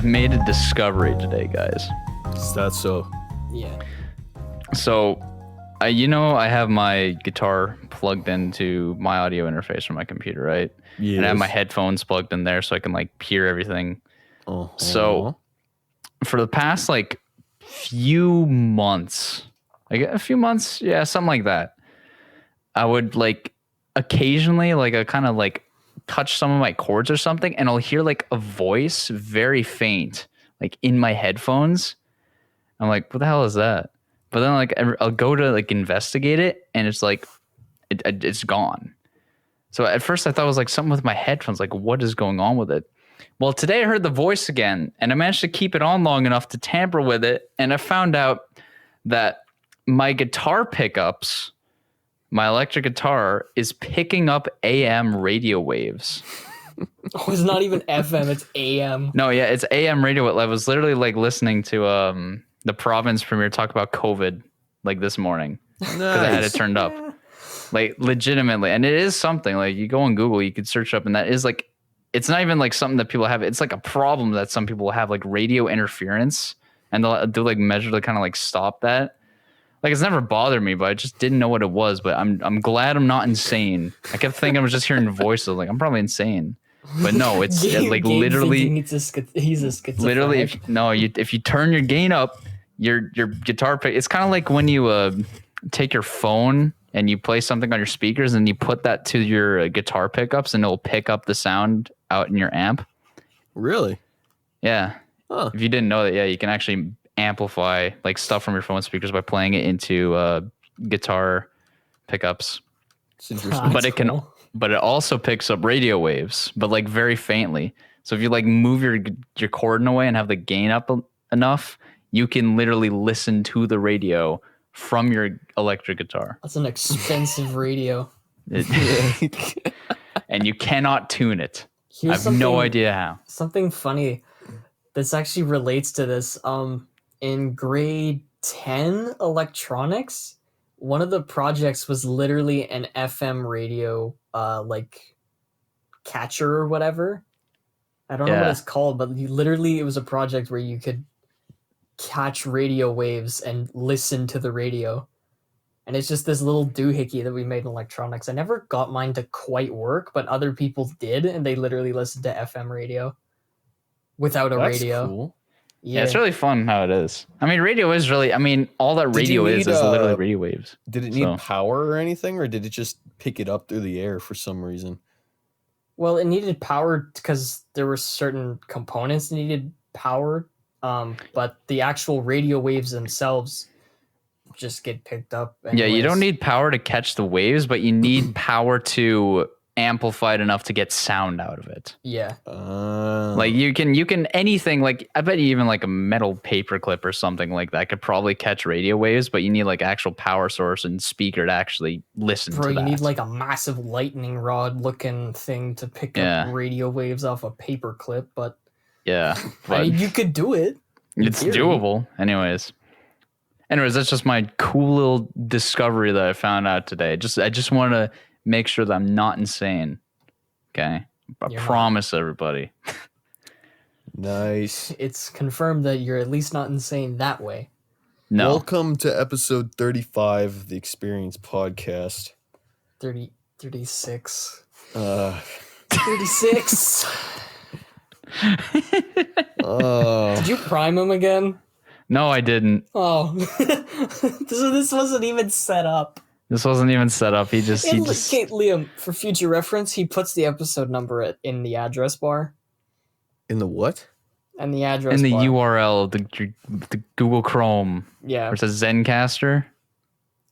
made a discovery today, guys. Is that so? Yeah. So, I have my guitar plugged into my audio interface from my computer, right? Yes. And I have my headphones plugged in there so I can like hear everything. Uh-huh. So, for the past like few months, yeah, something like that, I would like occasionally like I kind of like touch some of my chords or something, and I'll hear like a voice very faint like in my headphones. I'm like, what the hell is that? But then like I'll go to like investigate it, and it's like it's gone. So at first I thought it was like something with my headphones. Like, what is going on with it? Well, today I heard the voice again, and I managed to keep it on long enough to tamper with it, and I found out that my guitar pickups, my electric guitar, is picking up AM radio waves. Oh, it's not even FM, it's AM. No, yeah, it's AM radio. I was literally like listening to the province premier talk about COVID like this morning because I had it turned up, like legitimately. And it is something like you go on Google, you could search up, and that is like, it's not even like something that people have. It's like a problem that some people have, like radio interference, and they'll do like measure to kind of like stop that. Like, it's never bothered me, but I just didn't know what it was. But I'm glad I'm not insane. I kept thinking I was just hearing voices. Like, I'm probably insane. But no, it's like Gabe literally. He's a schizophrenic. Literally, if you turn your gain up, your guitar pick. It's kind of like when you take your phone and you play something on your speakers and you put that to your guitar pickups, and it'll pick up the sound out in your amp. Really? Yeah. Huh. If you didn't know that, yeah, you can actually amplify like stuff from your phone speakers by playing it into guitar pickups. It's interesting. But it also picks up radio waves, but like very faintly. So if you like move your cord in a way and have the gain up enough, you can literally listen to the radio from your electric guitar. That's an expensive radio. And you cannot tune it. I Here's have no idea how. Something funny. This actually relates to this. In grade 10 electronics, one of the projects was literally an FM radio like catcher or whatever. I don't know what it's called, but it was a project where you could catch radio waves and listen to the radio. And it's just this little doohickey that we made in electronics. I never got mine to quite work, but other people did, and they literally listened to FM radio without a radio. Cool. Yeah, it's really fun how it is. I mean, radio is really, all that radio is literally radio waves. Did it need power or anything, or did it just pick it up through the air for some reason? Well, it needed power because there were certain components that needed power, but the actual radio waves themselves just get picked up anyways. Yeah, you don't need power to catch the waves, but you need power to amplify it enough to get sound out of it. Yeah. Like you can anything, like I bet you even like a metal paper clip or something like that could probably catch radio waves, but you need like actual power source and speaker to actually listen to that. You need like a massive lightning rod looking thing to pick up radio waves off a paper clip, but yeah, but you could do it. It's doable. Anyways, that's just my cool little discovery that I found out today. I just want to make sure that I'm not insane. Okay? I promise everybody. Nice. It's confirmed that you're at least not insane that way. No. Welcome to episode 35 of the Experience Podcast. 36. 36. Did you prime him again? No, I didn't. Oh. So this wasn't even set up. This wasn't even set up. He just Liam, for future reference, he puts the episode number in the address bar. In the what? And the address in the bar. URL of the Google Chrome. Yeah. Where it says Zencaster.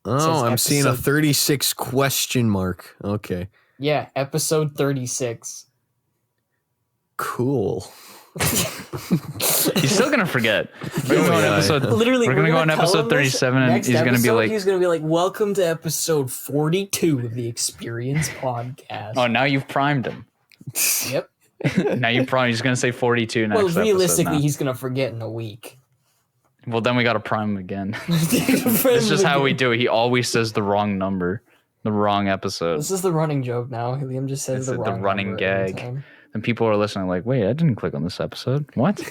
Oh, I'm seeing a 36 question mark. Okay. Yeah, episode 36. Cool. He's still gonna forget. We're gonna go on episode 37, and he's gonna be like, "Welcome to episode 42 of the Experience Podcast." Oh, now you've primed him. Yep. Now you primed. He's gonna say 42 next. Well, realistically, he's gonna forget in a week. Well, then we gotta prime him again. It's just how we do it. He always says the wrong number, the wrong episode. This is the running joke now. Liam just says the wrong running number gag. then people are listening like, wait, I didn't click on this episode. What?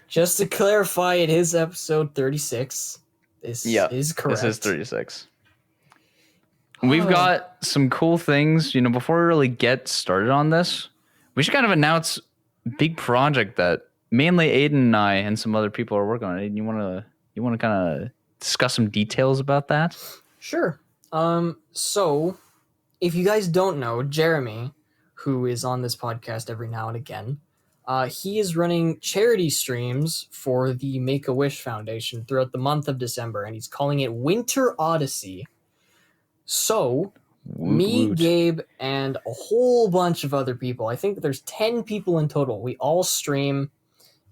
Just to clarify, it is episode 36. This is correct. This is 36. We've got some cool things. Before we really get started on this, we should kind of announce a big project that mainly Aiden and I and some other people are working on. Aiden, you want to kind of discuss some details about that? Sure. So if you guys don't know, Jeremy, who is on this podcast every now and again, he is running charity streams for the Make-A-Wish Foundation throughout the month of December, and he's calling it Winter Odyssey. So, me, Gabe, and a whole bunch of other people, I think there's 10 people in total, we all stream,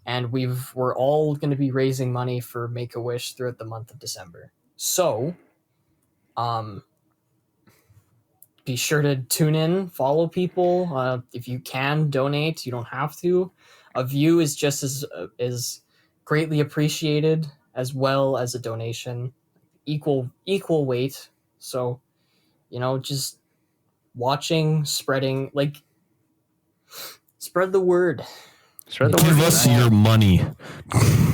and we're all going to be raising money for Make-A-Wish throughout the month of December. So, be sure to tune in, follow people. If you can donate, you don't have to. A view is just as greatly appreciated, as well as a donation. Equal weight. So, just watching, spreading, spread the word. Give us your money.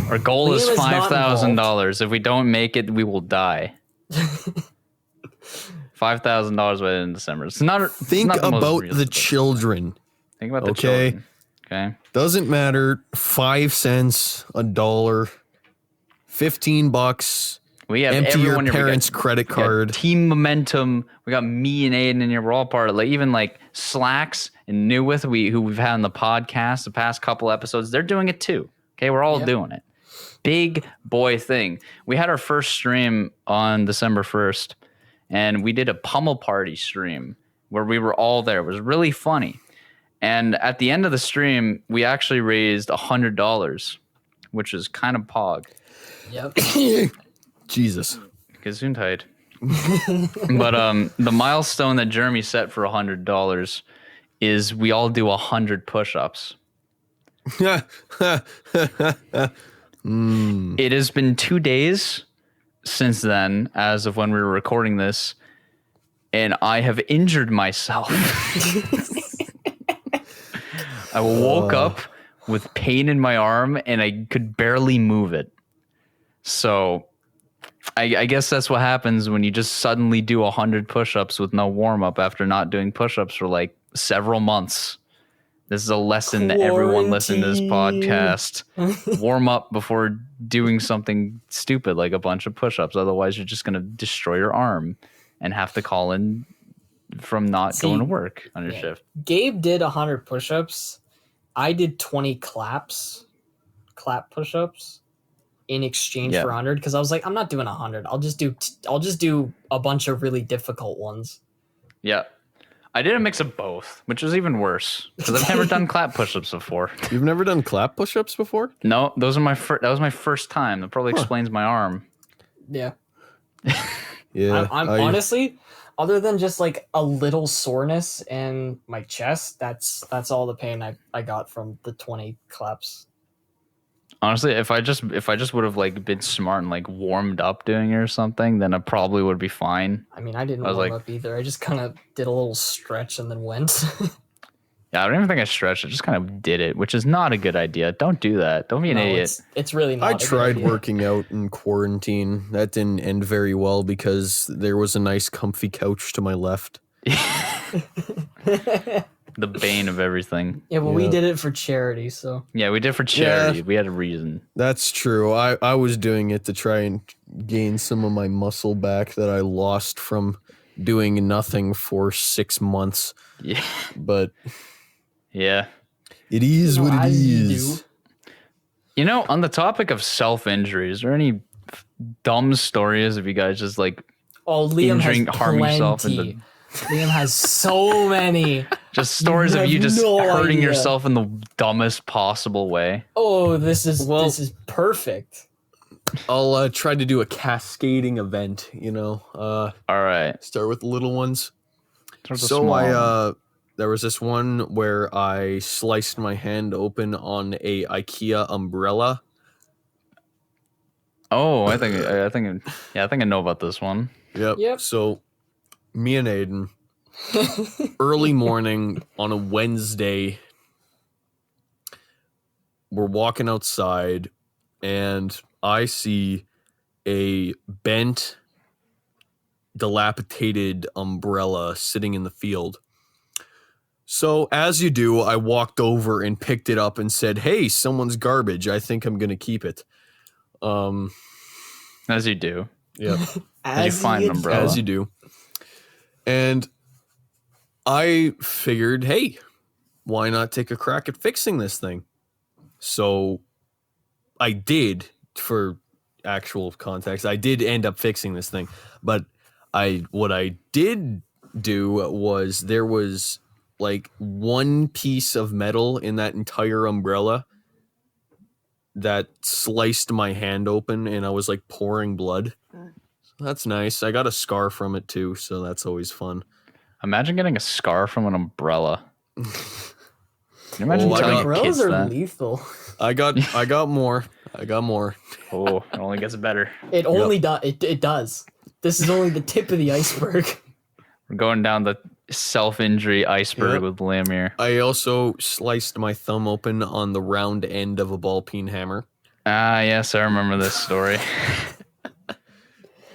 Our goal is $5,000. If we don't make it, we will die. $5,000 by the end of December. Think about the children. Think about the children. Okay. Doesn't matter. 5 cents, $1, $15. We have empty everyone your parents' credit card. Team momentum. We got me and Aiden in here. We're all part of even Slacks and Newith, who we've had on the podcast the past couple episodes. They're doing it too. Okay, we're all doing it. Big boy thing. We had our first stream on December 1st. And we did a pummel party stream where we were all there. It was really funny. And at the end of the stream, we actually raised $100, which is kind of pog. Yep. Jesus. Gesundheit. But the milestone that Jeremy set for $100 is we all do 100 push-ups. It has been 2 days since then, as of when we were recording this, and I have injured myself. I woke up with pain in my arm, and I could barely move it. So I guess that's what happens when you just suddenly do 100 push-ups with no warm-up after not doing push-ups for several months. This is a lesson to everyone listening to this podcast. Warm up before doing something stupid like a bunch of push-ups. Otherwise, you're just going to destroy your arm and have to call in from not going to work on your shift. Gabe did 100 push-ups. I did 20 clap push-ups in exchange for 100 because I was like, I'm not doing 100. I'll just do a bunch of really difficult ones. Yeah. I did a mix of both, which was even worse because I've never done clap push-ups before. You've never done clap push-ups before? No, that was my first time. That probably explains my arm. Yeah. Yeah. I'm honestly, other than just a little soreness in my chest, that's all the pain I got from the 20 claps. Honestly, if I just would have been smart and warmed up doing it or something, then I probably would be fine. I mean, I didn't warm up either. I just kind of did a little stretch and then went. Yeah, I don't even think I stretched. I just kind of did it, which is not a good idea. Don't do that. Don't be an idiot. It's really not. I tried working out in quarantine. That didn't end very well because there was a nice comfy couch to my left. The bane of everything. Yeah, well, we did it for charity, so. Yeah, we did it for charity. Yeah, we had a reason. That's true. I was doing it to try and gain some of my muscle back that I lost from doing nothing for 6 months. Yeah. But yeah, it is what it is. On the topic of self-injury, is there any dumb stories of you guys just Liam injuring, has harming plenty. yourself? Liam has so many. Just stories of you just hurting yourself in the dumbest possible way. Oh, this is perfect. I'll try to do a cascading event, All right. Start with the little ones. There was this one where I sliced my hand open on a IKEA umbrella. Oh, I think I know about this one. Yep. So me and Aiden, early morning on a Wednesday we're walking outside, and I see a bent, dilapidated umbrella sitting in the field. So as you do, I walked over and picked it up and said, "Hey, someone's garbage. I think I'm gonna keep it." As you do. Yep. Did you find an umbrella? As you do. And I figured, hey, why not take a crack at fixing this thing? So I did, for actual context, I did end up fixing this thing. But what I did do was there was like one piece of metal in that entire umbrella that sliced my hand open, and I was like pouring blood. So that's nice. I got a scar from it too, so that's always fun. Imagine getting a scar from an umbrella. Can you imagine telling your umbrellas kids are that? lethal. I got more. Oh, it only gets better. It only it does. This is only the tip of the iceberg. We're going down the self-injury iceberg Yep. with Lamir. I also sliced my thumb open on the round end of a ball peen hammer. Ah, yes, I remember this story.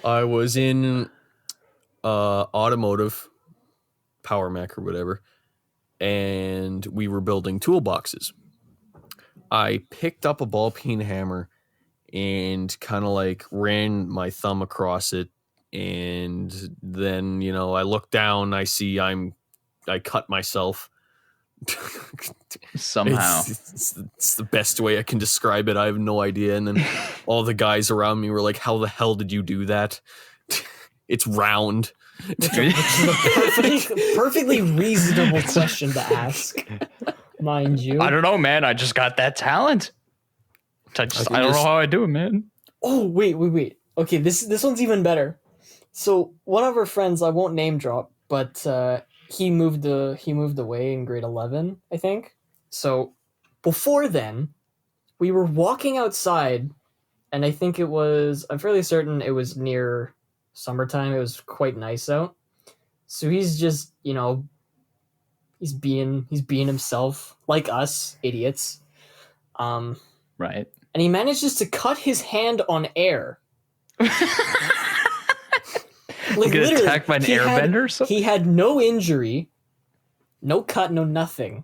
I was in automotive, Power Mac or whatever, and we were building toolboxes. I picked up a ball peen hammer and kind of like ran my thumb across it, and then I look down, I see I cut myself. Somehow. It's the best way I can describe it. I have no idea. And then all the guys around me were like, "How the hell did you do that?" It's round. Perfectly reasonable question to ask, mind you. I don't know, man. I just got that talent. I don't know how I do it, man. Oh, wait. Okay, this one's even better. So one of our friends, I won't name drop, but he moved away in grade 11, I think. So before then, we were walking outside, and I'm fairly certain it was near summertime. It was quite nice out. So he's just, he's being himself, like us idiots. Right. And he manages to cut his hand on air. Like get attacked by an airbender or something? He had no injury, no cut, no nothing.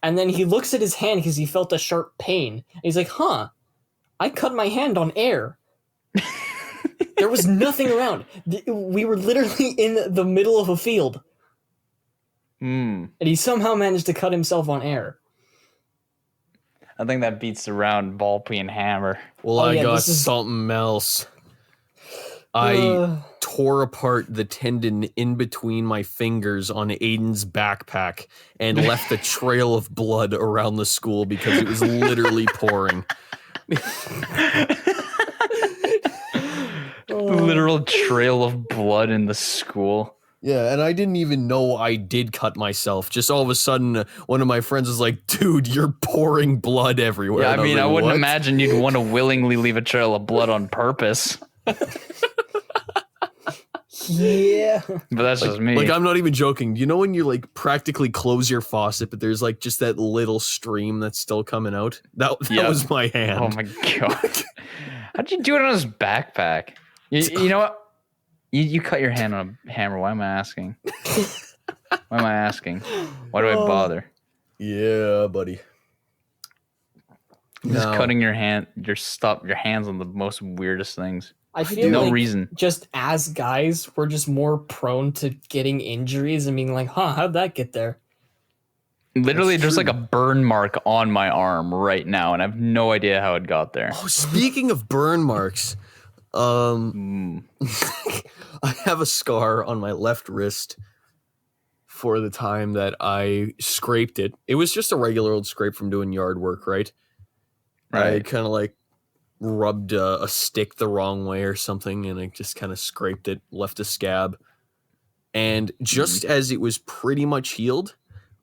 And then he looks at his hand because he felt a sharp pain. And he's like, I cut my hand on air. There was nothing around. We were literally in the middle of a field. And he somehow managed to cut himself on air. I think that beats the round ball peen hammer. Well, I got something else. I tore apart the tendon in between my fingers on Aiden's backpack and left a trail of blood around the school because it was literally pouring. Literal trail of blood in the school. Yeah, and I didn't even know I did cut myself. Just all of a sudden, one of my friends was like, "Dude, you're pouring blood everywhere." Yeah, I mean, I wouldn't what? imagine you'd want to willingly leave a trail of blood on purpose. Yeah. But that's just me. Like, I'm not even joking. You know when you like practically close your faucet, but there's like just that little stream that's still coming out? That was my hand. Oh my god. How'd you do it on his backpack? You know what? You cut your hand on a hammer. Why am I asking? Why do I bother? Yeah, buddy. Just cutting your hands on the most weirdest things. I feel no like reason. Just as guys, we're just more prone to getting injuries and being like, how'd that get there? Literally, there's like a burn mark on my arm right now, and I have no idea how it got there. Oh, speaking of burn marks, I have a scar on my left wrist for the time that I scraped it. It was just a regular old scrape from doing yard work, right? I kind of like rubbed a stick the wrong way or something, and I just kind of scraped it, left a scab. And just as it was pretty much healed,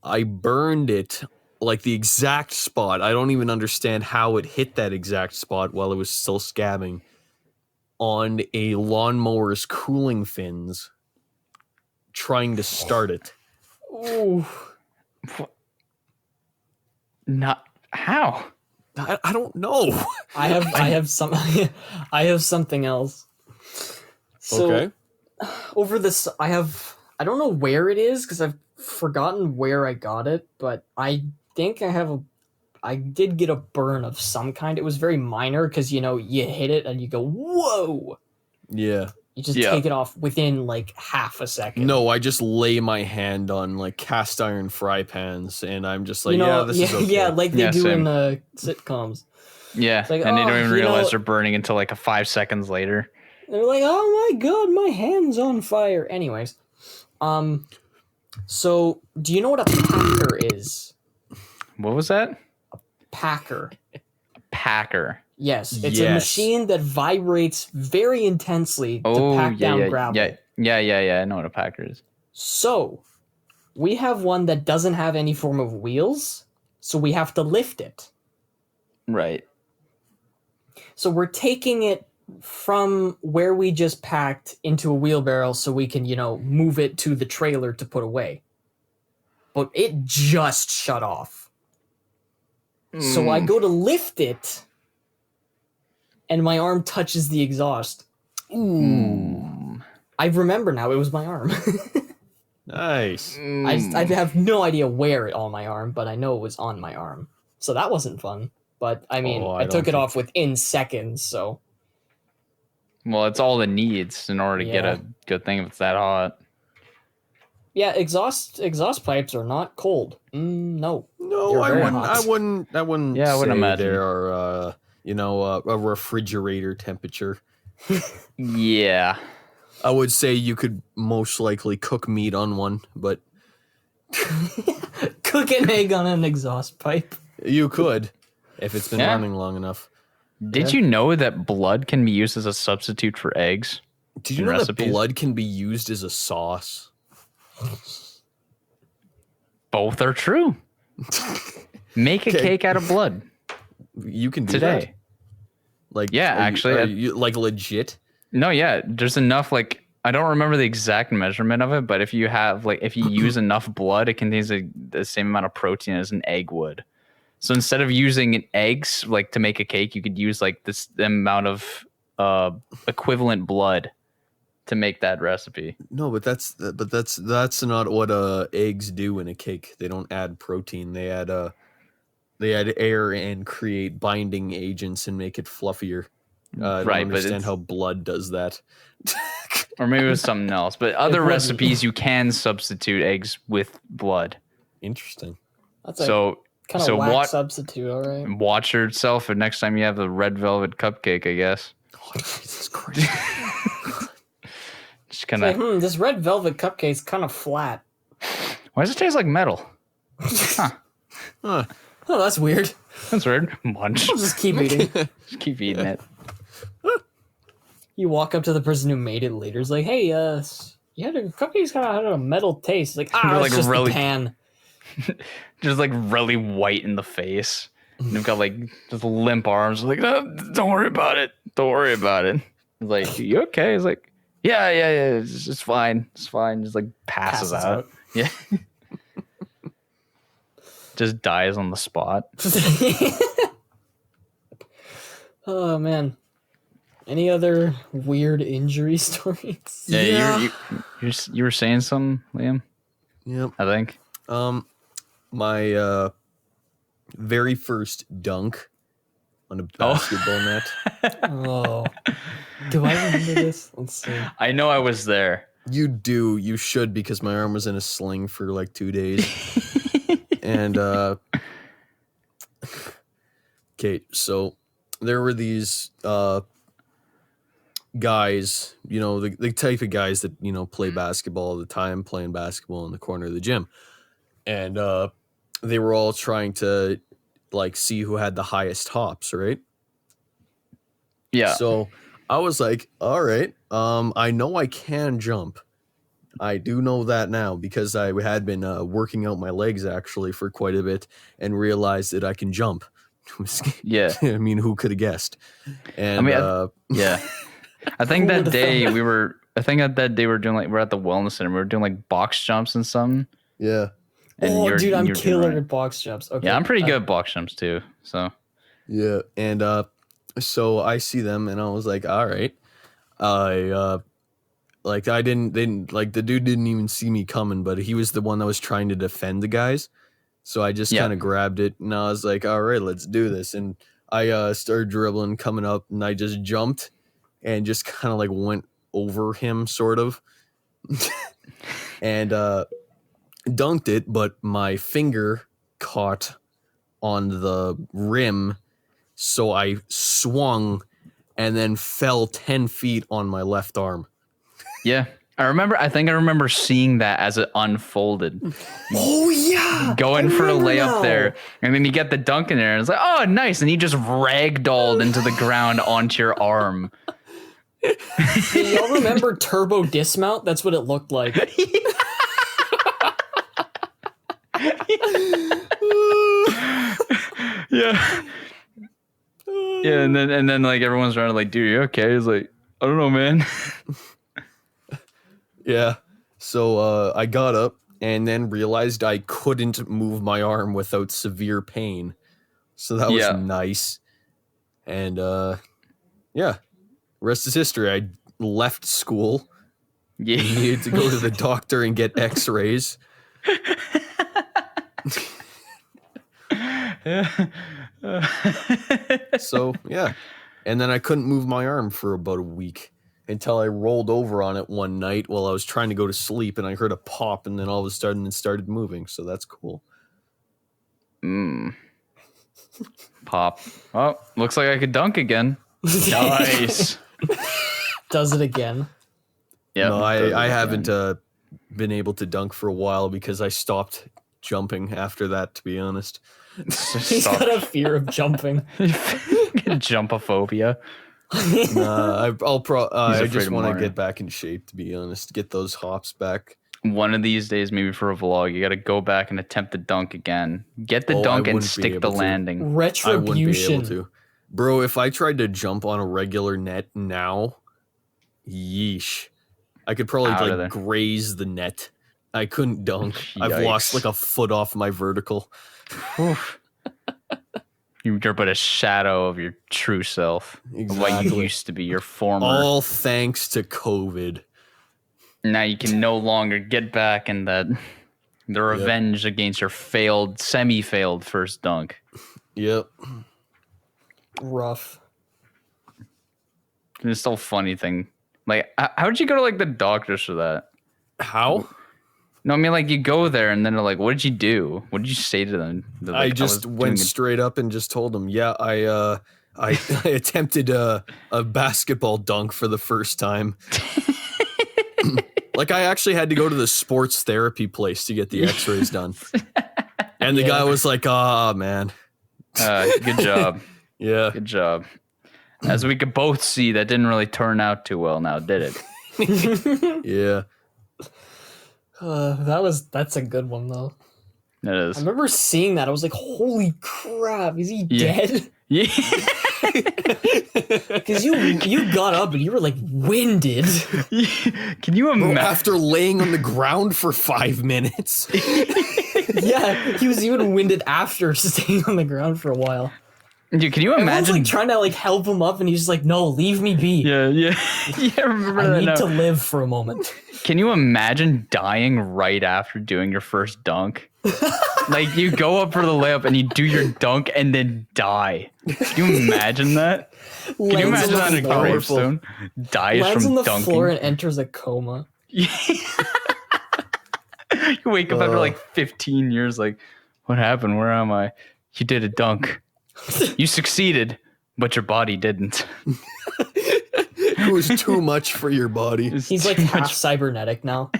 I burned it like the exact spot. I don't even understand how it hit that exact spot while it was still scabbing on a lawnmower's cooling fins trying to start it. Ooh. Not how? I don't know. I have something else. So Okay. over this, I don't know where it is because I've forgotten where I got it, but I think I did get a burn of some kind. It was very minor because you hit it and you go whoa. Yeah. You just Yeah. take it off within like half a second. No, I just lay my hand on like cast iron fry pans, and I'm just like, this is okay. Yeah, like they Yeah, do same. in sitcoms. Yeah, It's like, and they don't oh, even realize they're burning until like 5 seconds later. They're like, oh my god, my hand's on fire. Anyways, so do you know what a packer is? What was that? Packer. Packer. Yes, it's a Yes. machine that vibrates very intensely to pack down gravel. Yeah. I know what a packer is. So, we have one that doesn't have any form of wheels, so we have to lift it. Right. So we're taking it from where we just packed into a wheelbarrow so we can, move it to the trailer to put away. But it just shut off. So I go to lift it, and my arm touches the exhaust. Ooh. I remember now, it was my arm. Nice. I have no idea where it on my arm, but I know it was on my arm. So that wasn't fun. But, I mean, Oh, I I took don't it off within seconds, so... Well, it's all it needs in order to get Yeah. a good thing if it's that hot. Yeah, exhaust pipes are not cold. No. No, You're I very wouldn't. hot. I wouldn't. Yeah, I wouldn't say imagine. There are, a refrigerator temperature. Yeah. I would say you could most likely cook meat on one, but Cook an egg on an exhaust pipe. you could if it's been Yeah. running long enough. Did you know that blood can be used as a substitute for eggs? Did you In know recipes? that blood can be used as a sauce? Both are true. Make a Okay. cake out of blood You can do today. that. Like, Yeah, actually, are you like legit? No, yeah, there's enough, like, I don't remember the exact measurement of it, but if you use enough blood, it contains the same amount of protein as an egg would. So instead of using eggs, like, to make a cake, you could use, like, the amount of equivalent blood to make that recipe. No, but that's not what eggs do in a cake. They don't add protein. They add air and create binding agents and make it fluffier. I don't Right, but understand it's- how blood does that. Or maybe it was something else. But other wouldn't. recipes, you can substitute eggs with blood. Interesting. That's a So kind of so whack what- substitute, all right? watch yourself for next time you have a red velvet cupcake, I guess. Oh, Jesus Christ. Just kind It's of. like, this red velvet cupcake's kind of flat. Why does it taste like metal? Huh. Huh. Oh, that's weird. That's weird. Munch. I'll just keep eating. Just keep eating it. You walk up to the person who made it later. It's like, hey, you had a cupcake's kind of had a metal taste. Like, You're it's like just really- the pan. Just like really white in the face. And you've got like just limp arms. Like, "No, don't worry about it. Don't worry about it. It's like, you okay? It's like, yeah. It's fine. It's fine. Just like passes out. Yeah. Just dies on the spot. Oh man. Any other weird injury stories? Yeah, you were saying something, Liam. Yep. I think. My very first dunk on a basketball net. Oh. Do I remember this? Let's see. I know I was there. You should, because my arm was in a sling for like 2 days. And okay, so there were these guys, the type of guys that play basketball all the time, playing basketball in the corner of the gym, and they were all trying to like see who had the highest hops, right? Yeah. So I was like, all right, I know I can jump. I do know that now because I had been working out my legs actually for quite a bit and realized that I can jump. Yeah. I mean, who could have guessed? And I mean, Yeah. I think Who that would've day thought? we're doing like, we're at the wellness center. We were doing like box jumps and something. yeah, And Oh, dude, I'm you're doing killer right. at box jumps. Okay. Yeah, I'm pretty good at box jumps too. So Yeah, and so I see them, and I was like, all right. I didn't like the dude didn't even see me coming, but he was the one that was trying to defend the guys. So I just Yeah. kind of grabbed it, and I was like, all right, let's do this. And I started dribbling, coming up, and I just jumped and just kind of like went over him, sort of, and dunked it, but my finger caught on the rim, so I swung and then fell 10 feet on my left arm. Yeah. I think I remember seeing that as it unfolded. Oh yeah, Going I for a remember layup now. there, and then you get the dunk in there, and it's like, oh, nice, and he just ragdolled into the ground onto your arm. Do y'all remember Turbo Dismount? That's what it looked like. Yeah. Yeah, and then like everyone's trying to like, dude, you okay? He's like, I don't know, man. Yeah. So I got up and then realized I couldn't move my arm without severe pain. So that was Yeah. nice. And yeah, rest is history. I left school. Yeah. Needed to go to the doctor and get x-rays. So yeah. And then I couldn't move my arm for about a week until I rolled over on it one night while I was trying to go to sleep, and I heard a pop, and then all of a sudden it started moving. So that's cool. Pop. Oh, looks like I could dunk again. Nice. Does it again. Yeah. No, I haven't been able to dunk for a while because I stopped jumping after that, to be honest. He's got a fear of jumping. Jumpophobia. I afraid just of want to Mario. get back in shape, to be honest. Get those hops back. One of these days, maybe for a vlog, you got to go back and attempt the dunk again. Get the Oh, I dunk and wouldn't be stick the able to. landing. I wouldn't be able Retribution. to. Bro, if I tried to jump on a regular net now, yeesh. I could probably Out of there. like graze the net. I couldn't dunk. I've Yikes. lost like a foot off my vertical. You're but a shadow of your true self. Of what you Exactly. used to be, your former. All thanks to COVID. Now you can no longer get back in the revenge against your semi-failed first dunk. Yep. Rough. It's still a funny thing. Like, how'd you go to like the doctors for that? How? No, I mean, like, you go there and then they're like, what did you do? What did you say to them? They're I like, just was went doing straight up and just told him, yeah, I attempted a basketball dunk for the first time. Like, I actually had to go to the sports therapy place to get the x-rays done. And the guy was like, ah, man. Good job. Yeah. Good job. As we could both see, that didn't really turn out too well now, did it? Yeah. That's a good one though. It I is. remember seeing that. I was like, holy crap, is he Yeah. dead? Yeah. Because you got up and you were like winded. Can you Bro, imagine? after laying on the ground for 5 minutes. Yeah, he was even winded after staying on the ground for a while. Dude, can you Everyone's imagine? like trying to like help him up, and he's just like, "No, leave me be. Yeah. Yeah, remember I that need now. to live for a moment." Can you imagine dying right after doing your first dunk? Like, you go up for the layup and you do your dunk and then die. Can you imagine that? Can you Lands imagine on that the on a floor. gravestone? Dies Lands from on the dunking. floor and enters a coma. You wake up after like 15 years, like, what happened? Where am I? You did a dunk. You succeeded, but your body didn't. It was too much for your body. It's He's like too half much. cybernetic now.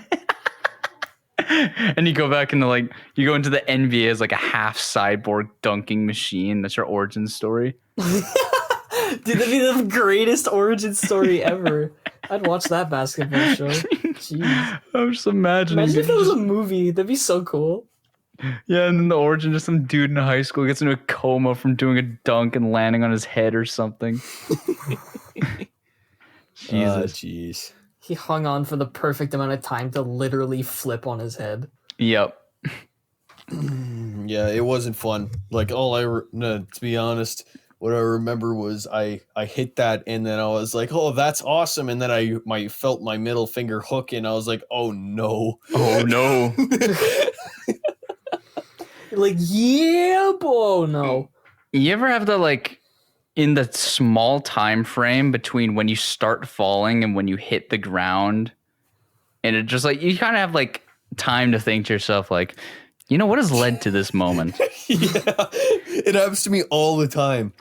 And you go back into like, you go into the NBA as like a half cyborg dunking machine. That's your origin story. Dude, that'd be the greatest origin story ever. I'd watch that basketball show. Jeez. I'm just imagining. Imagine if it was a movie. That'd be so cool. Yeah, and then the origin of some dude in high school gets into a coma from doing a dunk and landing on his head or something. Jesus. Jeez. He hung on for the perfect amount of time to literally flip on his head. Yep. Yeah, it wasn't fun. Like, to be honest, what I remember was I hit that, and then I was like, oh, that's awesome. And then I felt my middle finger hook, and I was like, oh no. Oh no. Like, yeah, oh no. You ever have to like in the small time frame between when you start falling and when you hit the ground, and it just like you kind of have like time to think to yourself like, you know, what has led to this moment? Yeah, it happens to me all the time,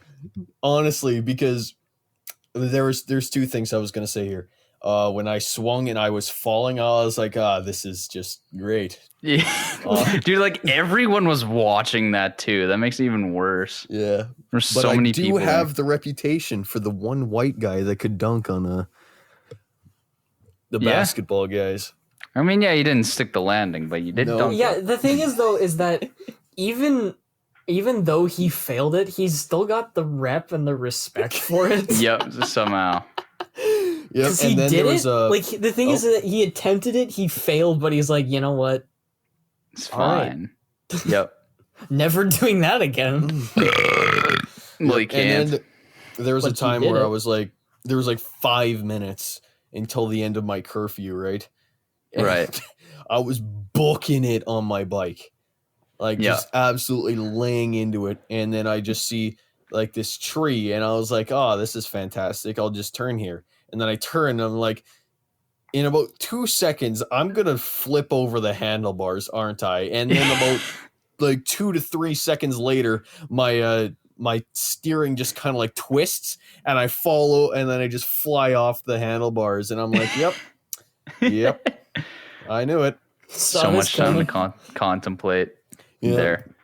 honestly, because there's two things I was gonna say here. When I swung and I was falling, I was like, this is just great. Yeah. Dude, like everyone was watching that too. That makes it even worse. Yeah. There's But so many people. I do have the reputation for the one white guy that could dunk on the basketball guys. I mean, yeah, you didn't stick the landing, but you did dunk. Yeah, the thing is though, is that even though he failed it, he's still got the rep and the respect for it. Yep, somehow. Yep. Because he did it. Like the thing is that he attempted it, he failed, but he's like, you know what? It's fine. Right. Yep. Never doing that again. Well, you can't. And then there was a time where I was like, there was like 5 minutes until the end of my curfew, right? And right. I was booking it on my bike, like just absolutely laying into it. And then I just see like this tree, and I was like, oh, this is fantastic. I'll just turn here. And then I turn, and I'm like, in about 2 seconds, I'm going to flip over the handlebars, aren't I? And then about like 2 to 3 seconds later, my steering just kind of like twists, and I follow, and then I just fly off the handlebars. And I'm like, yep, I knew it. So much time to contemplate there.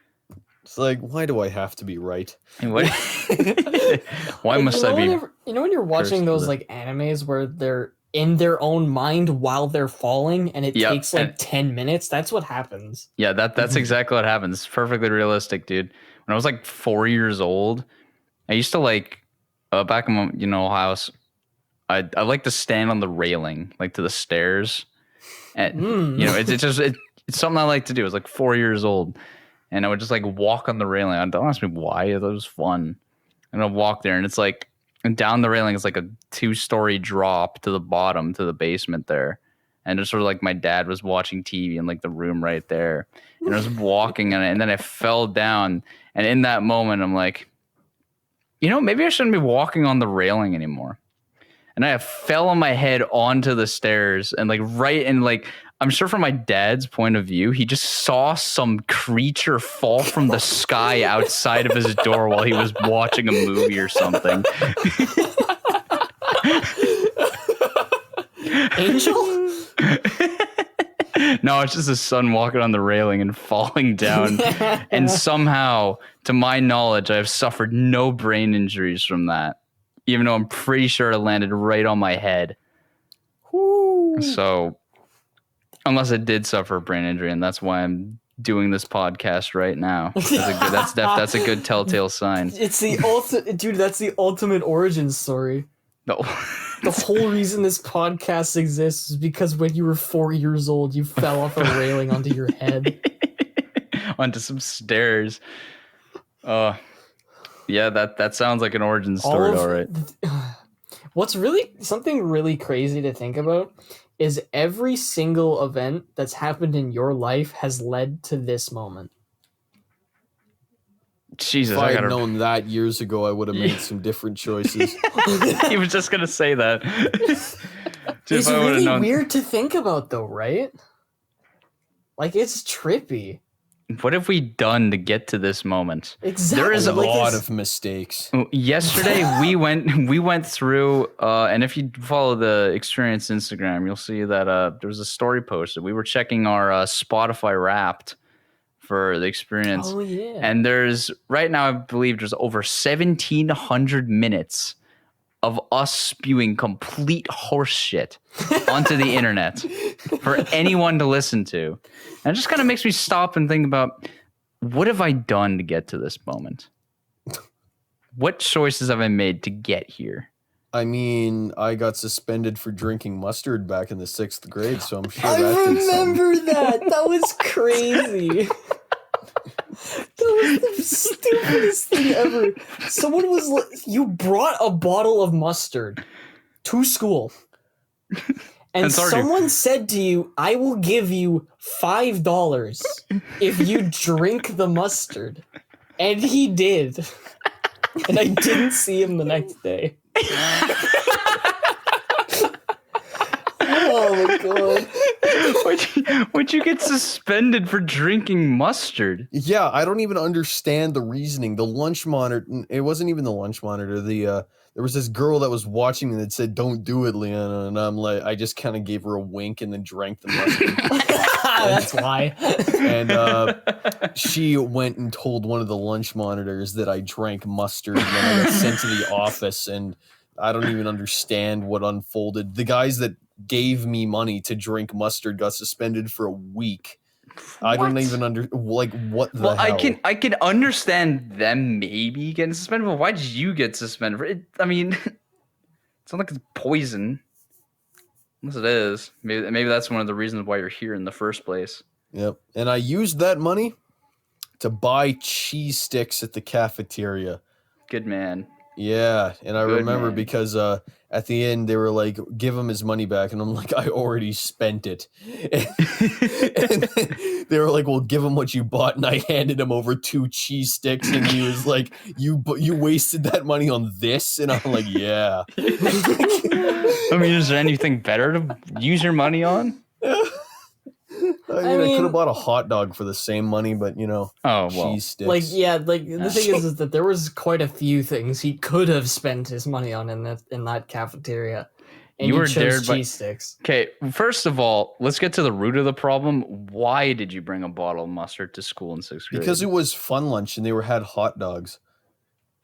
It's like, why do I have to be right? Why must I be? You know when you're watching those like animes where they're in their own mind while they're falling, and it takes like 10 minutes. That's what happens. Yeah, that's exactly what happens. It's perfectly realistic, dude. When I was like 4 years old, I used to like back in my house. I like to stand on the railing, like to the stairs, and it's something I like to do. I was like 4 years old, and I would just like walk on the railing. Don't ask me why. It was fun, and I'd walk there, and it's like. And down the railing is like a 2-story drop to the bottom to the basement there. And just sort of like my dad was watching TV in like the room right there. And I was walking on it, and then I fell down. And in that moment, I'm like, maybe I shouldn't be walking on the railing anymore. And I fell on my head onto the stairs, and like I'm sure from my dad's point of view, he just saw some creature fall from the sky outside of his door while he was watching a movie or something. Angel? No, it's just his son walking on the railing and falling down. And somehow, to my knowledge, I have suffered no brain injuries from that, even though I'm pretty sure it landed right on my head. Woo. So... Unless I did suffer a brain injury, and that's why I'm doing this podcast right now. That's a good telltale sign. It's the ultimate, dude. That's the ultimate origin story. No, the whole reason this podcast exists is because when you were 4 years old, you fell off a railing onto your head, onto some stairs. Yeah, that sounds like an origin story, all right. What's really something really crazy to think about is every single event that's happened in your life has led to this moment. Jesus, if I had known that years ago, I would have made some different choices. He was just gonna say that. It's really weird to think about, though, right? Like, it's trippy. What have we done to get to this moment? Exactly. There is a lot of mistakes. Yesterday we went through, and if you follow the Experience Instagram, you'll see that there was a story posted. We were checking our Spotify Wrapped for the Experience. Oh yeah. And there's right now, I believe there's over 1,700 minutes of us spewing complete horse shit onto the internet for anyone to listen to. And it just kind of makes me stop and think about, what have I done to get to this moment? What choices have I made to get here? I mean, I got suspended for drinking mustard back in the 6th grade, so I'm sure I remember that. That was crazy. That was the stupidest thing ever. Someone was like, you brought a bottle of mustard to school. And someone said to you, I will give you $5 if you drink the mustard. And he did. And I didn't see him the next day. Oh my god. Would you get suspended for drinking mustard? Yeah, I don't even understand the reasoning. The lunch monitor, it wasn't even the lunch monitor. There was this girl that was watching me that said, "Don't do it, Leanna." And I'm like, I just kind of gave her a wink and then drank the mustard. That's why. And she went and told one of the lunch monitors that I drank mustard, and then I got sent to the office, and I don't even understand what unfolded. The guys that gave me money to drink mustard got suspended for a week. I don't even what the hell? I can understand them maybe getting suspended, but why did you get suspended for it? I mean, it's not like it's poison. Unless it is. Maybe that's one of the reasons why you're here in the first place. Yep. And I used that money to buy cheese sticks at the cafeteria. Good man. Yeah, and I remember man. because at the end they were like, give him his money back, and I'm like, I already spent it. And then they were like, well, give him what you bought, and I handed him over 2 cheese sticks, and he was like, you wasted that money on this, and I'm like, yeah. I mean, is there anything better to use your money on? I could have bought a hot dog for the same money, but cheese sticks. The thing is that there was quite a few things he could have spent his money on in that cafeteria. And you were chose dared by cheese sticks. Okay, first of all, let's get to the root of the problem. Why did you bring a bottle of mustard to school in 6th grade? Because it was fun lunch and they had hot dogs.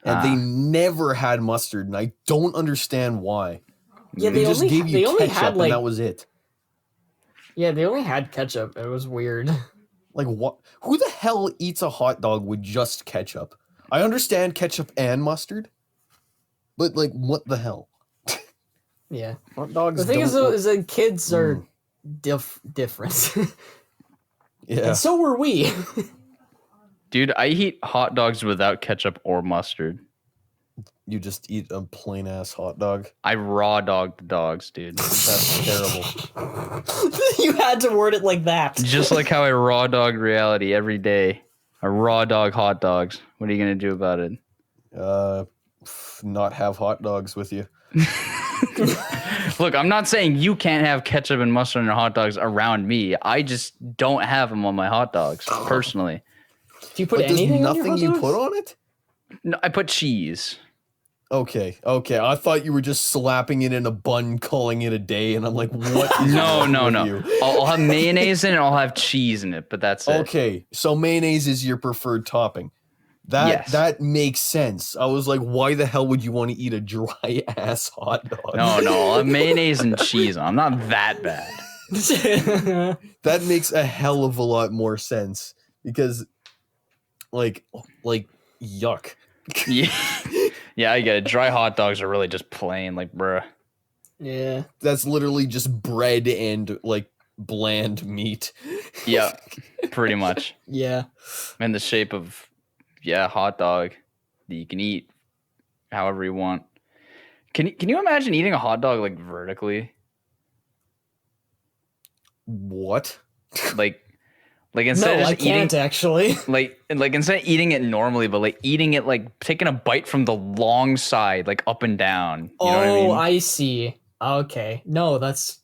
And they never had mustard, and I don't understand why. Yeah, they just gave you ketchup, and that was it. Yeah, they only had ketchup. It was weird. Like, what? Who the hell eats a hot dog with just ketchup? I understand ketchup and mustard, but like, what the hell? Yeah. Hot dogs. The thing is that kids are different. Yeah. And so were we. Dude, I eat hot dogs without ketchup or mustard. You just eat a plain ass hot dog. I raw dog the dogs, dude. That's terrible. You had to word it like that. Just like how I raw dog reality every day. I raw dog hot dogs. What are you gonna do about it? Not have hot dogs with you. Look, I'm not saying you can't have ketchup and mustard on your hot dogs around me. I just don't have them on my hot dogs personally. Do you put anything on your hot dogs? You put on it? No, I put cheese. Okay. I thought you were just slapping it in a bun, calling it a day, and I'm like, what? No. You? I'll have mayonnaise in it. I'll have cheese in it, but that's it. Okay, so mayonnaise is your preferred topping. That makes sense. I was like, why the hell would you want to eat a dry ass hot dog? No, I'll have mayonnaise and cheese on. I'm not that bad. That makes a hell of a lot more sense because, like yuck. Yeah, I get it. Dry hot dogs are really just plain, like, bruh. Yeah. That's literally just bread and, like, bland meat. Yeah, pretty much. Yeah. In the shape of, hot dog that you can eat however you want. Can you imagine eating a hot dog, like, vertically? What? Like instead of just can't actually. Like instead of eating it normally, but like eating it like taking a bite from the long side, like up and down. You know what I mean? I see. Okay. No, that's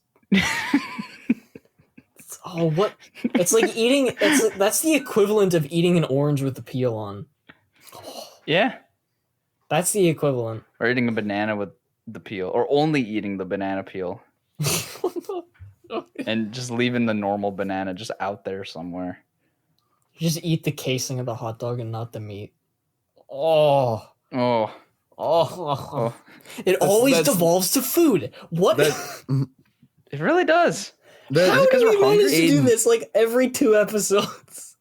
what? It's like eating that's the equivalent of eating an orange with the peel on. Yeah. That's the equivalent. Or eating a banana with the peel. Or only eating the banana peel. And just leaving the normal banana just out there somewhere. You just eat the casing of the hot dog and not the meat. Oh. It always devolves to food. What? It really does. How do we manage to do this like every 2 episodes?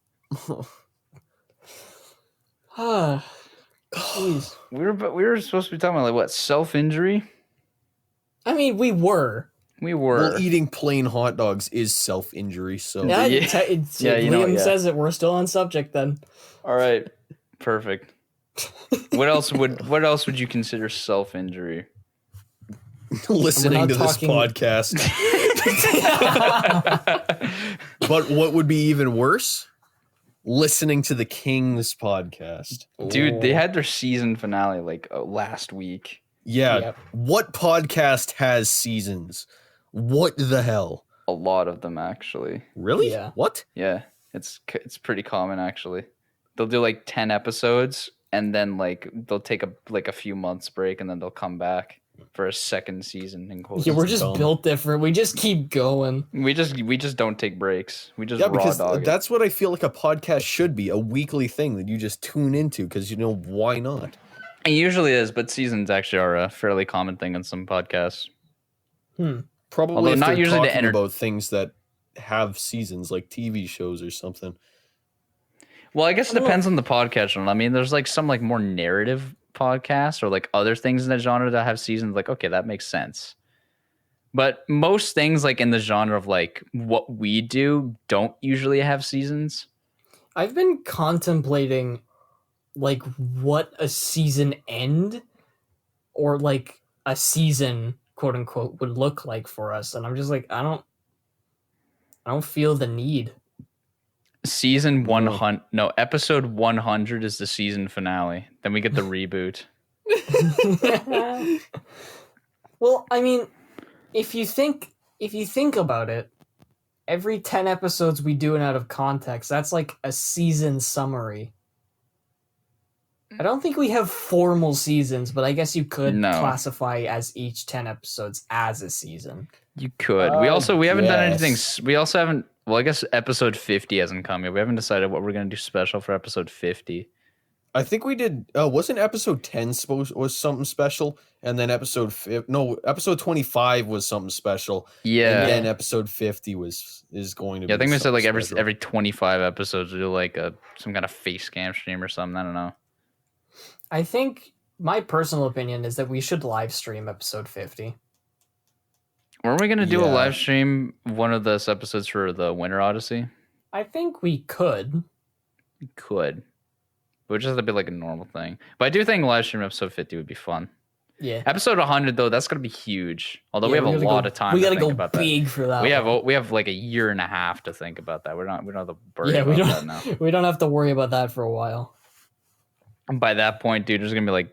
Jeez. We were supposed to be talking about like what, self-injury? I mean, we were. Well, eating plain hot dogs is self-injury, so... Liam says it. We're still on subject then. All right. Perfect. What else would you consider self-injury? Listening to talking- this podcast. But what would be even worse? Listening to the King's podcast. Dude, they had their season finale like last week. Yeah. Yep. What podcast has seasons? What the hell? A lot of them actually. Really? Yeah. What? Yeah, it's pretty common actually. They'll do like 10 episodes and then like they'll take a few months break and then they'll come back for a second season in quotes. Yeah, we're just dumb. built different. We just keep going. We just don't take breaks. We just Yeah, raw because dog it. that's what I feel like a podcast should be, a weekly thing that you just tune into because you know why not? It usually is, but seasons actually are a fairly common thing in some podcasts. Probably Although if not they're usually to talking about things that have seasons like TV shows or something. Well, I guess it depends on the podcast. I mean, there's like some like more narrative podcasts or like other things in the genre that have seasons. Like, okay, that makes sense. But most things like in the genre of like what we do don't usually have seasons. I've been contemplating like what a season end or like a season quote unquote would look like for us, and I'm just like I don't feel the need. Season 100, no, episode 100 is the season finale. Then we get the reboot. Well, I mean, if you think about it, every 10 episodes we do it out of context, that's like a season summary. I don't think we have formal seasons, but I guess you could No. classify as each 10 episodes as a season. You could. We haven't done anything. We also haven't. Well, I guess episode 50 hasn't come yet. We haven't decided what we're gonna do special for episode 50. I think we did. Wasn't episode 10 was something special, and then episode 25 was something special. Yeah. And then episode 50 is going to be. Yeah, I think we said like something special. every 25 episodes we do like some kind of face cam stream or something. I don't know. I think my personal opinion is that we should live stream episode 50. Weren't we gonna do a Yeah. live stream one of those episodes for the Winter Odyssey? I think we could. We could. But it just have to be like a normal thing. But I do think live stream episode 50 would be fun. Yeah. Episode 100 though, that's gonna be huge. Although we Yeah, have a gotta lot go- of time. We to gotta think go about that. big for that. We have like a year and a half to think about that. We don't have to worry Yeah, we about that don't. now. We don't have to worry about that for a while. And by that point, dude, there's gonna be like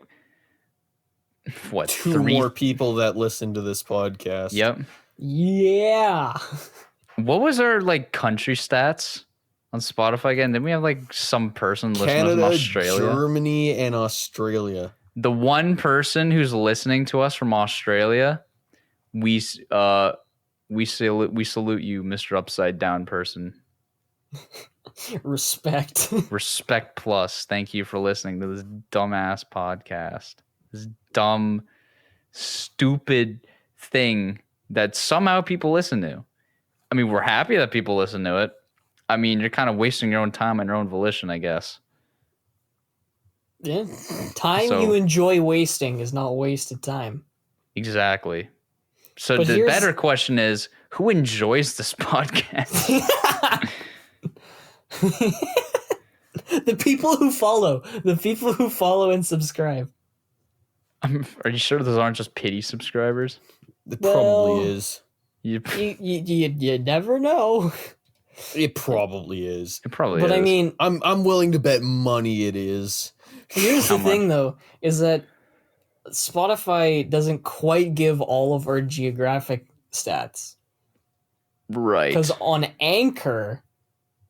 what, two three more people that listen to this podcast. Yep. Yeah. What was our like country stats on Spotify again? Didn't we have like some person listening from Canada, Australia? Germany, and Australia. The one person who's listening to us from Australia, we salute you, Mr. Upside Down person. Respect. Respect plus. Thank you for listening to this dumbass podcast. This dumb, stupid thing that somehow people listen to. I mean, we're happy that people listen to it. I mean, you're kind of wasting your own time and your own volition, I guess. Yeah. Time So- you enjoy wasting is not wasted time. Exactly. So But the here's- better question is, who enjoys this podcast? The people who follow and subscribe. Are you sure those aren't just pity subscribers? It Well- probably is. You, You never know. It probably is. it probably But is. I mean, I'm willing to bet money it is. here's How the thing though, is that Spotify doesn't quite give all of our geographic stats. right. Because on Anchor,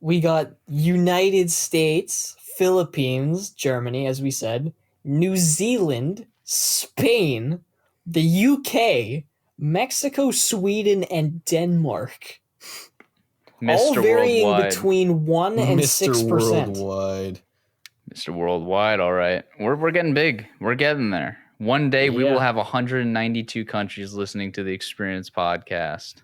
we got United States, Philippines, Germany, as we said, New Zealand, Spain, the UK, Mexico, Sweden, and Denmark. All Mr. varying Worldwide. between 1 and Mr. 6%. Worldwide. Mr. Worldwide, all right. We're getting big. We're getting there. One day we Yeah. will have 192 countries listening to the Experience podcast.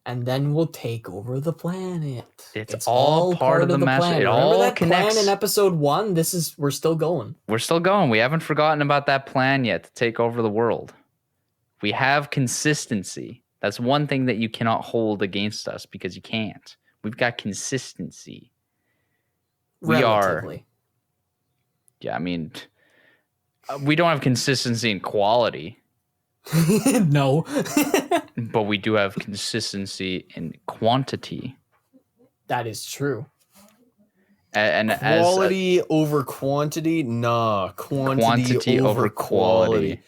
And then we'll take over the planet. It's all part of the master- plan. it Remember all that connects. plan in episode 1? We're still going. We're still going. We haven't forgotten about that plan yet to take over the world. We have consistency. That's one thing that you cannot hold against us because you can't. We've got consistency. We are Relatively. Yeah, I mean, we don't have consistency in quality, No. but we do have consistency in quantity. That is true. And Quality over quantity? Nah, quantity over quality.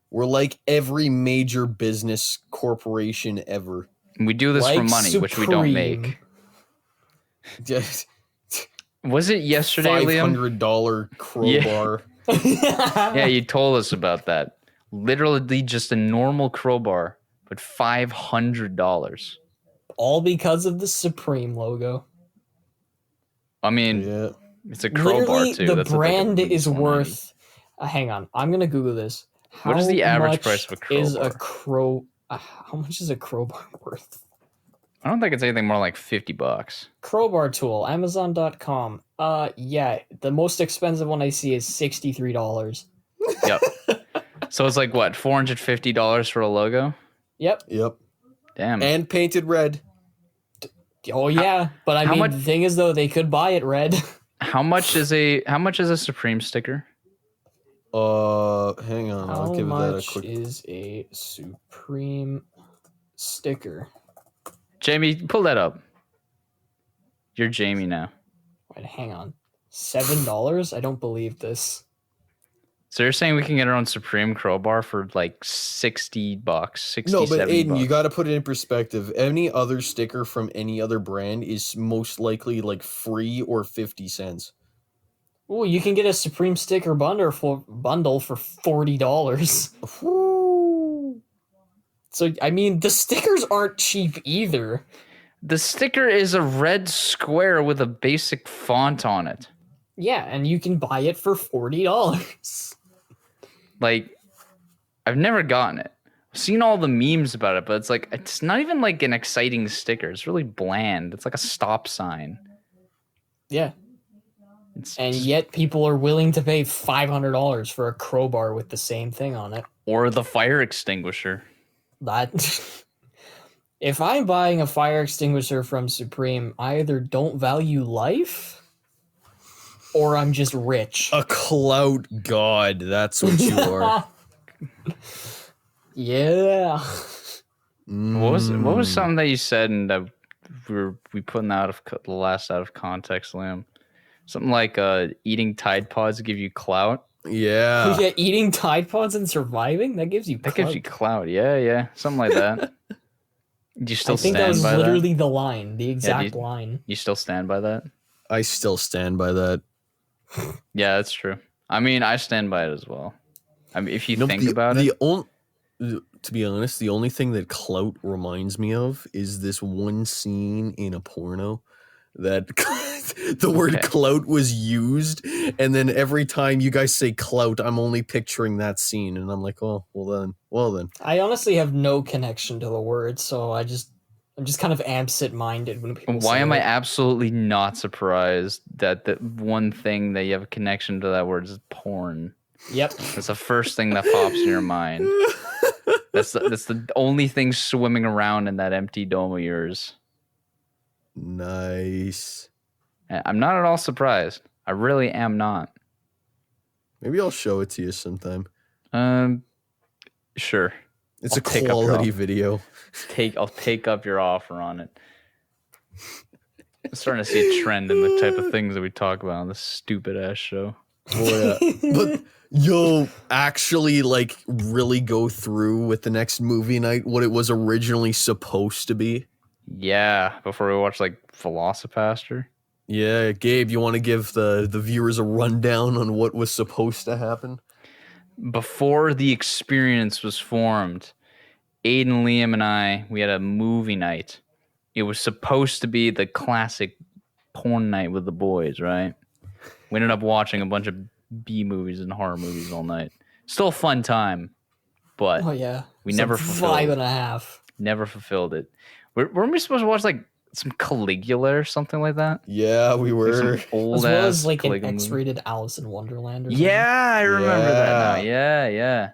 We're like every major business corporation ever. we do this for Like money, which we don't Supreme. make. Just Was it yesterday, Liam? $500 crowbar. Yeah, you told us about that. Literally just a normal crowbar, but $500. All because of the Supreme logo. I mean, Yeah. it's a crowbar Literally, too. the That's like brand at least is $190. worth. Hang on, I'm gonna Google this. What is the average much price of a Is a crowbar? how much is a crowbar worth? I don't think it's anything more like $50. Crowbar tool, Amazon.com. Yeah, the most expensive one I see is $63. Yep. So it's like what, $450 for a logo? Yep. Yep. Damn. And painted red. Oh yeah, but I how mean, much- the thing is though, they could buy it red. How much is a Supreme sticker? Hang on. I'll How give that a much quick. is a Supreme sticker? Jamie, pull that up. You're Jamie now. Wait, hang on. $7? I don't believe this. So you're saying we can get our own Supreme crowbar for like $60, 60, No, but $70? Aiden, you got to put it in perspective. Any other sticker from any other brand is most likely like free or 50 cents. Oh, you can get a Supreme sticker bundle for $40. Woo. So I mean, the stickers aren't cheap either. The sticker is a red square with a basic font on it. Yeah, and you can buy it for $40. Like, I've never gotten it. I've seen all the memes about it, but it's like, it's not even like an exciting sticker. It's really bland. It's like a stop sign. Yeah, It's and just- yet people are willing to pay $500 for a crowbar with the same thing on it. or the fire extinguisher. That if I'm buying a fire extinguisher from Supreme, I either don't value life or I'm just rich. A clout god. That's what you are. Yeah. What was something that you said and that we putting out of the last out of context, Liam? Something like eating Tide Pods give you clout. Yeah. Yeah, eating Tide Pods and surviving, that gives you That clout. gives you clout. Yeah, something like that. Do you still I think stand that was by literally that? the line, the exact you- line. You still stand by that? I still stand by that. Yeah, that's true. I mean, I stand by it as well. I mean, if you No, think about it, to be honest, the only thing that clout reminds me of is this one scene in a porno that the word Okay. clout was used, and then every time you guys say clout, I'm only picturing that scene, and I'm like, oh, well then. I honestly have no connection to the word, so I'm just kind of absent-minded when people why say am I it. absolutely not surprised that the one thing that you have a connection to that word is porn? Yep. That's the first thing that pops in your mind. That's the only thing swimming around in that empty dome of yours. Nice. And I'm not at all surprised. I really am not. Maybe I'll show it to you sometime. Sure. It's I'll a take up your quality offer. video. I'll take up your offer on it. I'm starting to see a trend in the type of things that we talk about on this stupid ass show. Oh, yeah. But you'll actually like really go through with the next movie night what it was originally supposed to be. Yeah, before we watch like Velocipaster. Yeah, Gabe, you want to give the viewers a rundown on what was supposed to happen? Before the experience was formed, Aiden, Liam, and I, we had a movie night. It was supposed to be the classic porn night with the boys, right? We ended up watching a bunch of B movies and horror movies all night. Still a fun time, but Oh yeah. We It's never like fulfilled. 5.5. never fulfilled it. Weren't we supposed to watch like some Caligula or something like that? Yeah, we Like were. some old As well ass as like an Caligula movie? X-rated Alice in Wonderland or something. Yeah, I remember that now. Yeah. Yeah.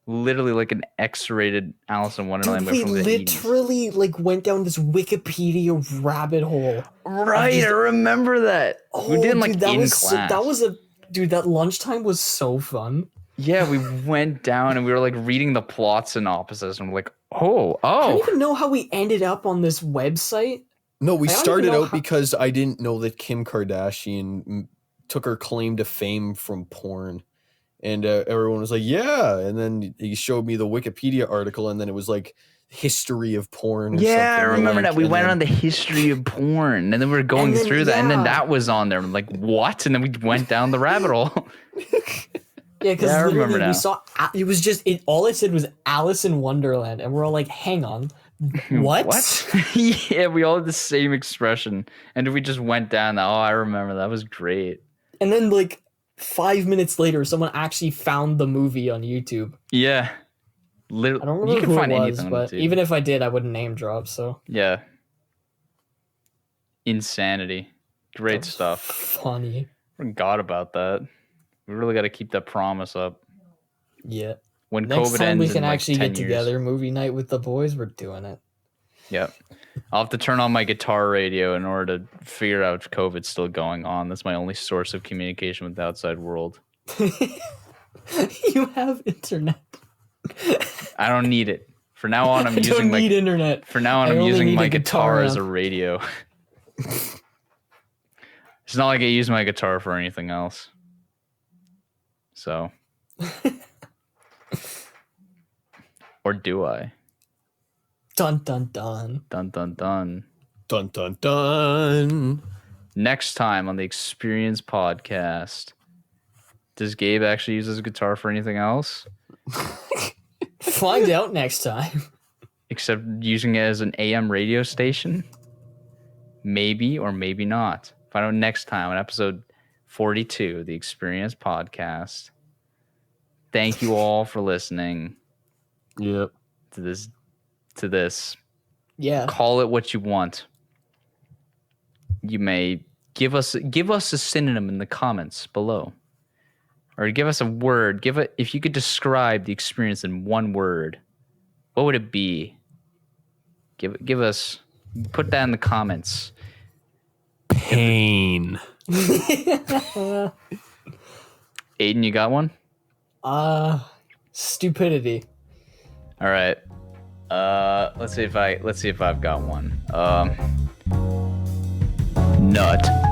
Literally like an X-rated Alice in Wonderland. Dude, but we from the 80s. literally like went down this Wikipedia rabbit hole. Right, just- I remember that. we did like that in was class. that was a Dude, that lunchtime was so fun. Yeah, we went down and we were like reading the plot synopsis and we're like, I don't oh. even know how we ended up on this website. No, we I don't started even know out how- because I didn't know that Kim Kardashian took her claim to fame from porn. And everyone was like, yeah. And then he showed me the Wikipedia article, and then it was like history of porn. Or Yeah, I something, remember like, that. We and went then- on the history of porn and then we were going And then, through that and then yeah. that was on there. I'm like, what? And then we went down the rabbit hole. Yeah, because Yeah, I remember literally now. we saw it was just all it said was Alice in Wonderland, and we're all like, "Hang on, what?" Yeah, we all had the same expression. And we just went down that. Oh, I remember. That was great. And then like 5 minutes later, someone actually found the movie on YouTube. Yeah. I Literally, don't remember you can who find it was, anything on but YouTube. even if I did, I wouldn't name drop. So Yeah. Insanity. Great that was stuff. Funny. Forgot about that. We really got to keep that promise up. Yeah. When Next COVID time ends we can in like actually 10 get years. together, movie night with the boys, we're doing it. Yep. I'll have to turn on my guitar radio in order to figure out if COVID's still going on. That's my only source of communication with the outside world. You have internet. I don't need it. For now on, I'm I using don't my need internet. For now on, I I'm only using need my a guitar as a amp. radio. It's not like I use my guitar for anything else. So. Or do I? Dun dun dun. Dun dun dun. Dun dun dun. Next time on the Experience Podcast, does Gabe actually use his guitar for anything else? Find out next time. Except using it as an AM radio station? Maybe or maybe not. Find out next time on episode 42 of the Experience Podcast. Thank you all for listening Yep. to this. Yeah. Call it what you want. You may give us a synonym in the comments below. Or give us a word. If you could describe the experience in one word, what would it be? Give us, put that in the comments. Pain. Aiden, you got one? Stupidity. All right. Let's see if I've got one. Nut.